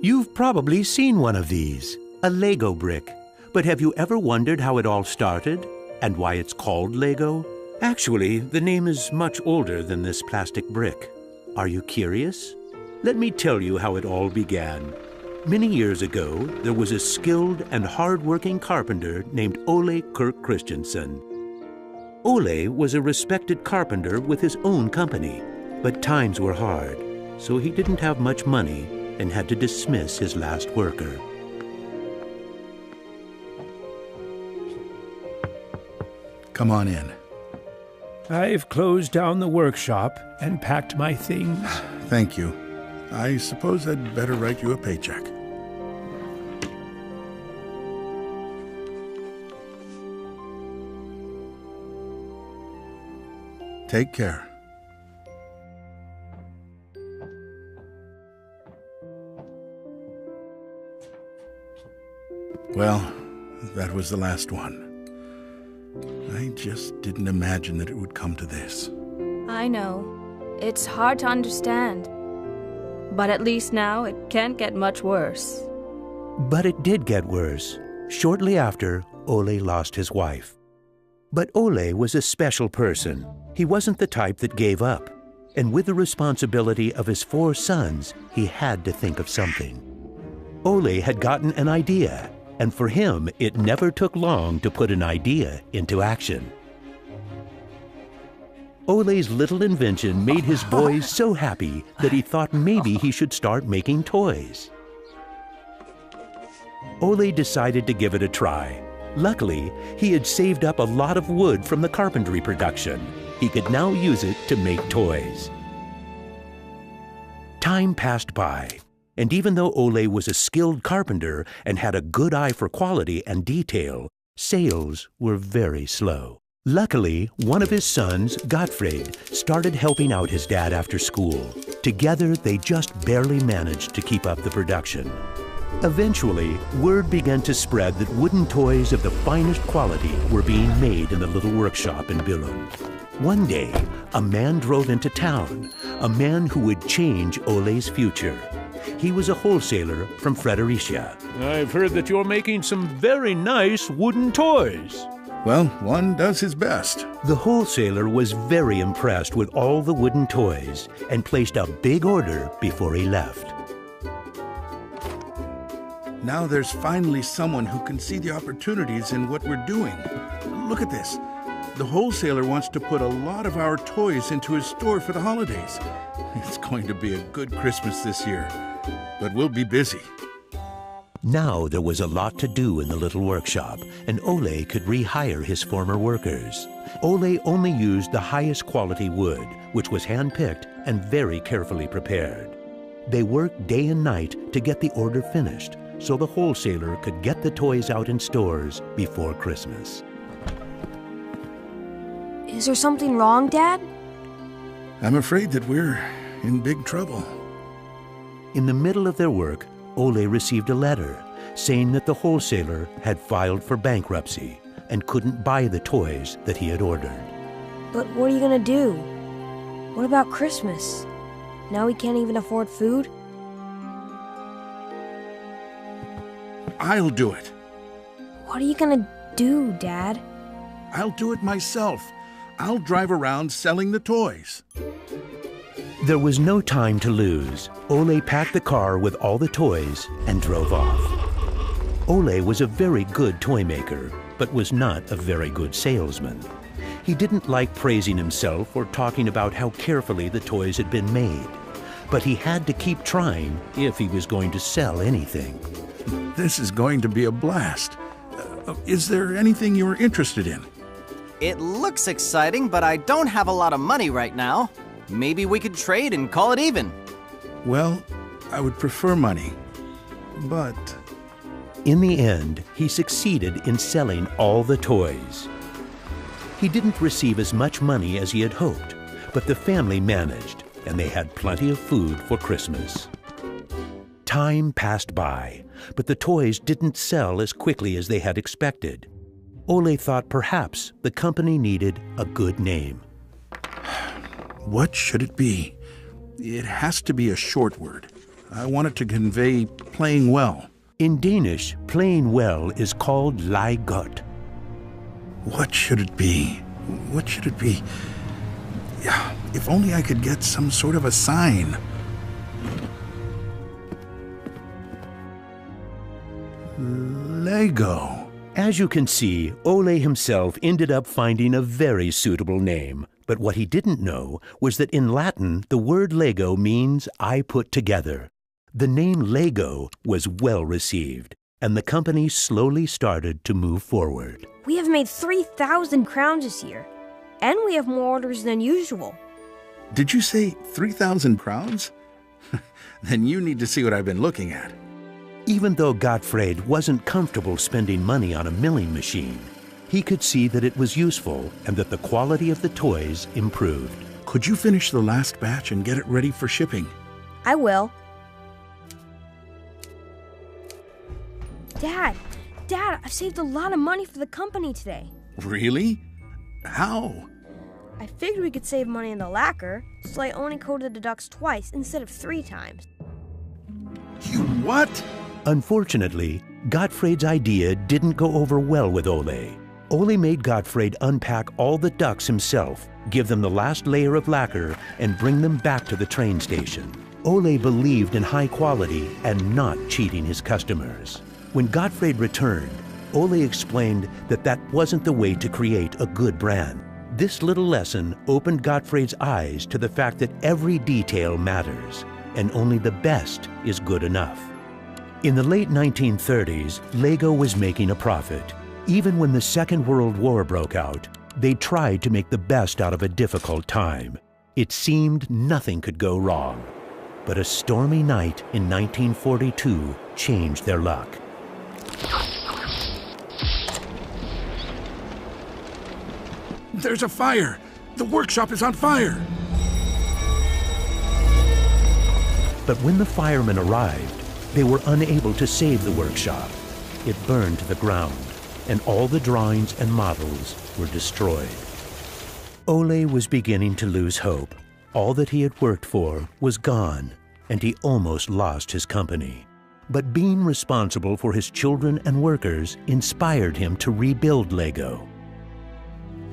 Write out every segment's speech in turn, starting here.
You've probably seen one of these, a Lego brick. But have you ever wondered how it all started and why it's called Lego? Actually, the name is much older than this plastic brick. Are you curious? Let me tell you how it all began. Many years ago, there was a skilled and hard-working carpenter named Ole Kirk Christensen. Ole was a respected carpenter with his own company, but times were hard, so he didn't have much money and had to dismiss his last worker. Come on in. I've closed down the workshop and packed my things. Thank you. I suppose I'd better write you a paycheck. Take care. Well, that was the last one. I just didn't imagine that it would come to this. I know. It's hard to understand. But at least now it can't get much worse. But it did get worse. Shortly after, Ole lost his wife. But Ole was a special person. He wasn't the type that gave up. And with the responsibility of his 4 sons, he had to think of something. Ole had gotten an idea, and for him, it never took long to put an idea into action. Ole's little invention made his boys so happy that he thought maybe he should start making toys. Ole decided to give it a try. Luckily, he had saved up a lot of wood from the carpentry production. He could now use it to make toys. Time passed by, and even though Ole was a skilled carpenter and had a good eye for quality and detail, sales were very slow. Luckily, one of his sons, Gottfried, started helping out his dad after school. Together, they just barely managed to keep up the production. Eventually, word began to spread that wooden toys of the finest quality were being made in the little workshop in Billund. One day, a man drove into town, a man who would change Ole's future. He was a wholesaler from Fredericia. I've heard that you're making some very nice wooden toys. Well, one does his best. The wholesaler was very impressed with all the wooden toys and placed a big order before he left. Now there's finally someone who can see the opportunities in what we're doing. Look at this. The wholesaler wants to put a lot of our toys into his store for the holidays. It's going to be a good Christmas this year, but we'll be busy. Now there was a lot to do in the little workshop, and Ole could rehire his former workers. Ole only used the highest quality wood, which was hand-picked and very carefully prepared. They worked day and night to get the order finished, so the wholesaler could get the toys out in stores before Christmas. Is there something wrong, Dad? I'm afraid that we're in big trouble. In the middle of their work, Ole received a letter saying that the wholesaler had filed for bankruptcy and couldn't buy the toys that he had ordered. But what are you gonna do? What about Christmas? Now we can't even afford food? I'll do it. What are you gonna do, Dad? I'll do it myself. I'll drive around selling the toys. There was no time to lose. Ole packed the car with all the toys and drove off. Ole was a very good toy maker, but was not a very good salesman. He didn't like praising himself or talking about how carefully the toys had been made. But he had to keep trying if he was going to sell anything. This is going to be a blast. Is there anything you're interested in? It looks exciting, but I don't have a lot of money right now. Maybe we could trade and call it even. Well, I would prefer money, but... In the end, he succeeded in selling all the toys. He didn't receive as much money as he had hoped, but the family managed, and they had plenty of food for Christmas. Time passed by, but the toys didn't sell as quickly as they had expected. Ole thought perhaps the company needed a good name. What should it be? It has to be a short word. I want it to convey playing well. In Danish, playing well is called leg godt. What should it be? What should it be? Yeah, if only I could get some sort of a sign. Lego. As you can see, Ole himself ended up finding a very suitable name. But what he didn't know was that in Latin, the word Lego means I put together. The name Lego was well received, and the company slowly started to move forward. We have made 3,000 crowns this year, and we have more orders than usual. Did you say 3,000 crowns? Then you need to see what I've been looking at. Even though Gottfried wasn't comfortable spending money on a milling machine, he could see that it was useful and that the quality of the toys improved. Could you finish the last batch and get it ready for shipping? I will. Dad, I've saved a lot of money for the company today. Really? How? I figured we could save money in the lacquer, so I only coated the ducks twice instead of 3 times. You what? Unfortunately, Gottfried's idea didn't go over well with Ole. Ole made Gottfried unpack all the ducks himself, give them the last layer of lacquer, and bring them back to the train station. Ole believed in high quality and not cheating his customers. When Gottfried returned, Ole explained that that wasn't the way to create a good brand. This little lesson opened Gottfried's eyes to the fact that every detail matters, and only the best is good enough. In the late 1930s, Lego was making a profit. Even when the Second World War broke out, they tried to make the best out of a difficult time. It seemed nothing could go wrong. But a stormy night in 1942 changed their luck. There's a fire! The workshop is on fire! But when the firemen arrived, they were unable to save the workshop. It burned to the ground, and all the drawings and models were destroyed. Ole was beginning to lose hope. All that he had worked for was gone, and he almost lost his company. But being responsible for his children and workers inspired him to rebuild Lego.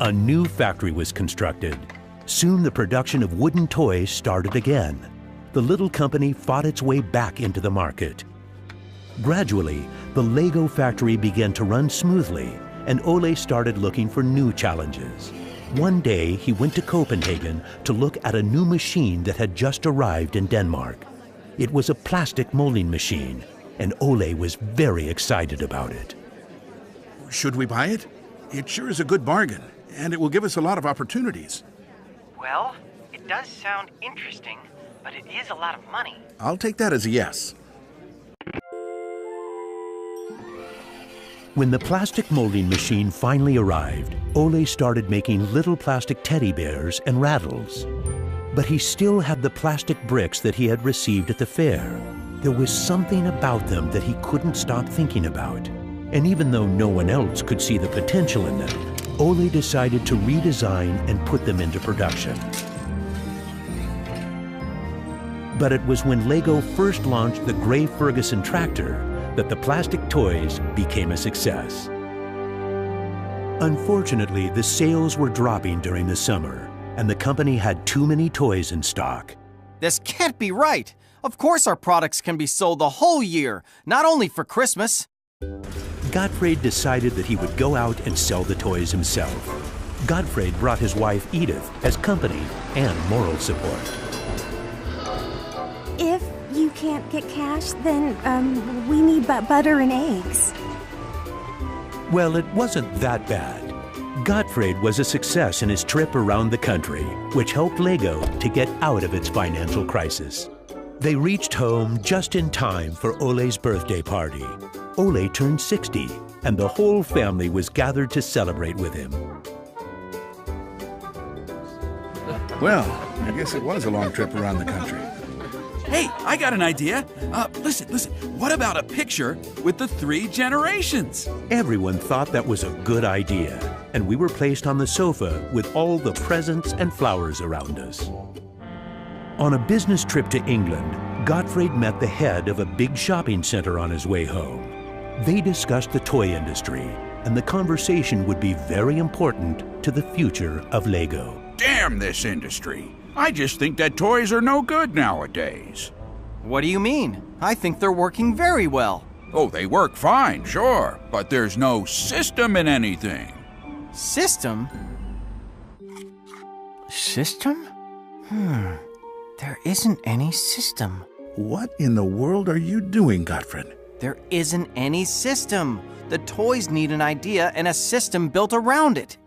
A new factory was constructed. Soon the production of wooden toys started again. The little company fought its way back into the market. Gradually, the Lego factory began to run smoothly, and Ole started looking for new challenges. One day, he went to Copenhagen to look at a new machine that had just arrived in Denmark. It was a plastic molding machine, and Ole was very excited about it. Should we buy it? It sure is a good bargain, and it will give us a lot of opportunities. Well, it does sound interesting, but it is a lot of money. I'll take that as a yes. When the plastic molding machine finally arrived, Ole started making little plastic teddy bears and rattles. But he still had the plastic bricks that he had received at the fair. There was something about them that he couldn't stop thinking about. And even though no one else could see the potential in them, Ole decided to redesign and put them into production. But it was when Lego first launched the Gray Ferguson tractor that the plastic toys became a success. Unfortunately, the sales were dropping during the summer, and the company had too many toys in stock. This can't be right. Of course our products can be sold the whole year, not only for Christmas. Gottfried decided that he would go out and sell the toys himself. Gottfried brought his wife Edith as company and moral support. If you can't get cash, then we need butter and eggs. Well, it wasn't that bad. Gottfried was a success in his trip around the country, which helped Lego to get out of its financial crisis. They reached home just in time for Ole's birthday party. Ole turned 60, and the whole family was gathered to celebrate with him. Well, I guess it was a long trip around the country. Hey, I got an idea. Listen. What about a picture with the 3 generations? Everyone thought that was a good idea, and we were placed on the sofa with all the presents and flowers around us. On a business trip to England, Gottfried met the head of a big shopping center on his way home. They discussed the toy industry, and the conversation would be very important to the future of Lego. Damn this industry. I just think that toys are no good nowadays. What do you mean? I think they're working very well. Oh, they work fine, sure, but there's no system in anything. System? System? There isn't any system. What in the world are you doing, Gottfried? There isn't any system. The toys need an idea and a system built around it.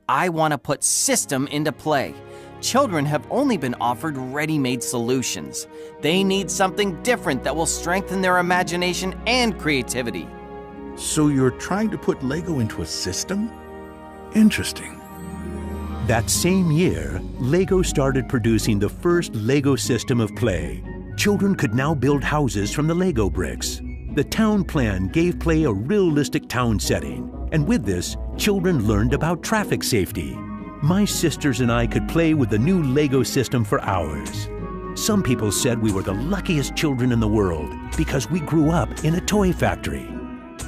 I want to put system into play. Children have only been offered ready-made solutions. They need something different that will strengthen their imagination and creativity. So you're trying to put Lego into a system? Interesting. That same year, Lego started producing the first Lego system of play. Children could now build houses from the Lego bricks. The town plan gave play a realistic town setting, and with this, children learned about traffic safety. My sisters and I could play with the new Lego system for hours. Some people said we were the luckiest children in the world because we grew up in a toy factory.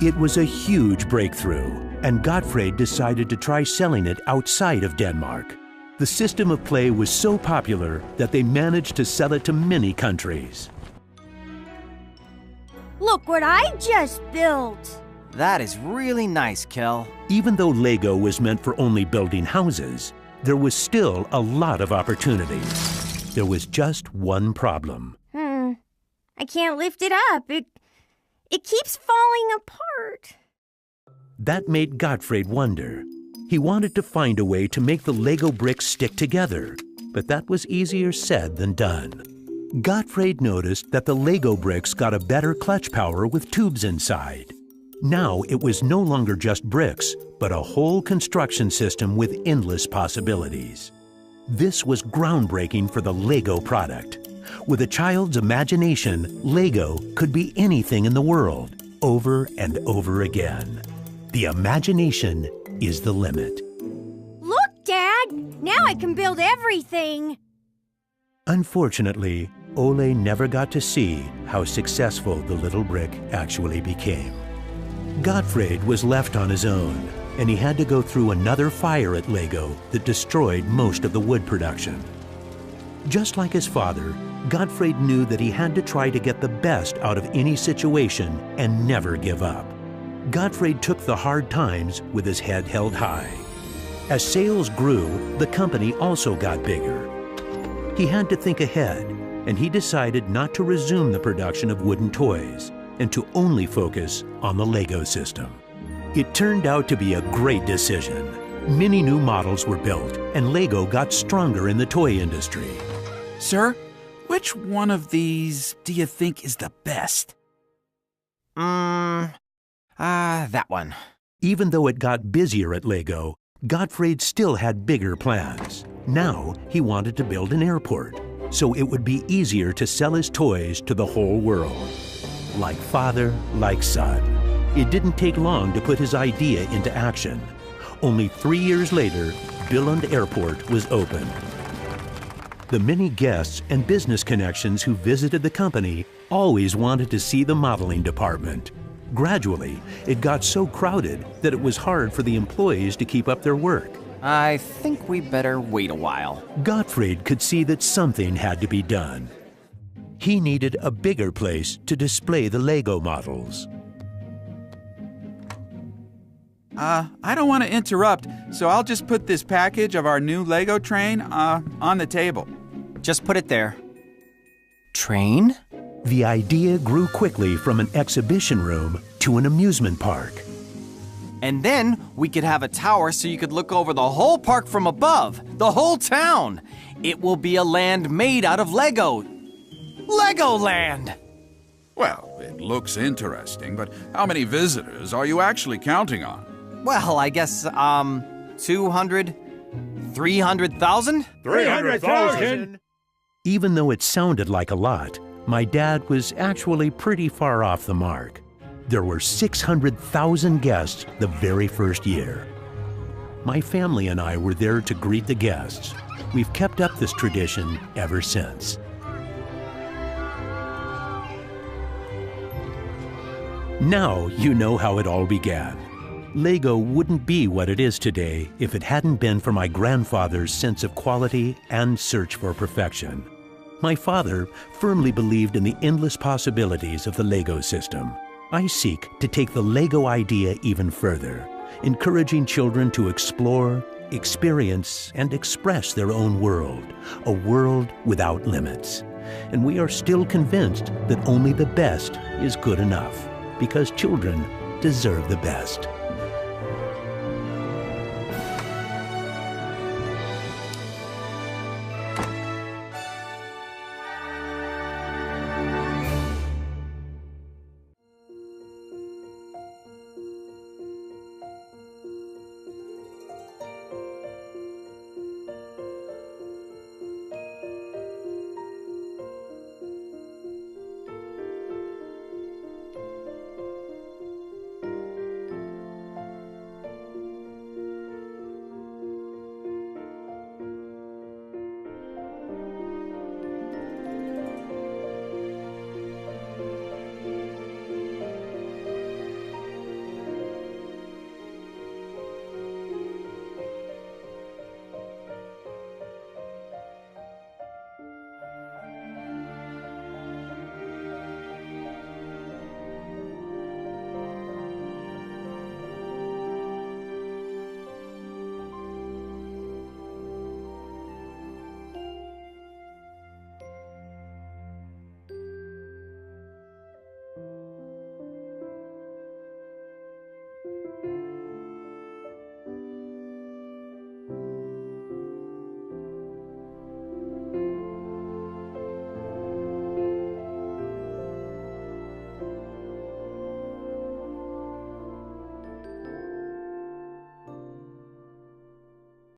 It was a huge breakthrough, and Gottfried decided to try selling it outside of Denmark. The system of play was so popular that they managed to sell it to many countries. Look what I just built! That is really nice, Kel. Even though Lego was meant for only building houses, there was still a lot of opportunities. There was just one problem. I can't lift it up. It keeps falling apart. That made Gottfried wonder. He wanted to find a way to make the Lego bricks stick together, but that was easier said than done. Gottfried noticed that the Lego bricks got a better clutch power with tubes inside. Now it was no longer just bricks, but a whole construction system with endless possibilities. This was groundbreaking for the Lego product. With a child's imagination, Lego could be anything in the world, over and over again. The imagination is the limit. Look, Dad! Now I can build everything! Unfortunately, Ole never got to see how successful the little brick actually became. Gottfried was left on his own, and he had to go through another fire at Lego that destroyed most of the wood production. Just like his father, Gottfried knew that he had to try to get the best out of any situation and never give up. Gottfried took the hard times with his head held high. As sales grew, the company also got bigger. He had to think ahead, and he decided not to resume the production of wooden toys and to only focus on the Lego system. It turned out to be a great decision. Many new models were built, and Lego got stronger in the toy industry. Sir, which one of these do you think is the best? That one. Even though it got busier at Lego, Gottfried still had bigger plans. Now he wanted to build an airport, so it would be easier to sell his toys to the whole world. Like father, like son. It didn't take long to put his idea into action. Only 3 years later, Billund Airport was opened. The many guests and business connections who visited the company always wanted to see the modeling department. Gradually, it got so crowded that it was hard for the employees to keep up their work. I think we better wait a while. Gottfried could see that something had to be done. He needed a bigger place to display the Lego models. I don't want to interrupt, so I'll just put this package of our new Lego train on the table. Just put it there. Train? The idea grew quickly from an exhibition room to an amusement park. And then we could have a tower so you could look over the whole park from above, the whole town. It will be a land made out of Lego. Legoland! Well, it looks interesting, but how many visitors are you actually counting on? Well, I guess, 200, 300,000? 300,000! Even though it sounded like a lot, my dad was actually pretty far off the mark. There were 600,000 guests the very first year. My family and I were there to greet the guests. We've kept up this tradition ever since. Now you know how it all began. Lego wouldn't be what it is today if it hadn't been for my grandfather's sense of quality and search for perfection. My father firmly believed in the endless possibilities of the Lego system. I seek to take the Lego idea even further, encouraging children to explore, experience, and express their own world, a world without limits. And we are still convinced that only the best is good enough, because children deserve the best.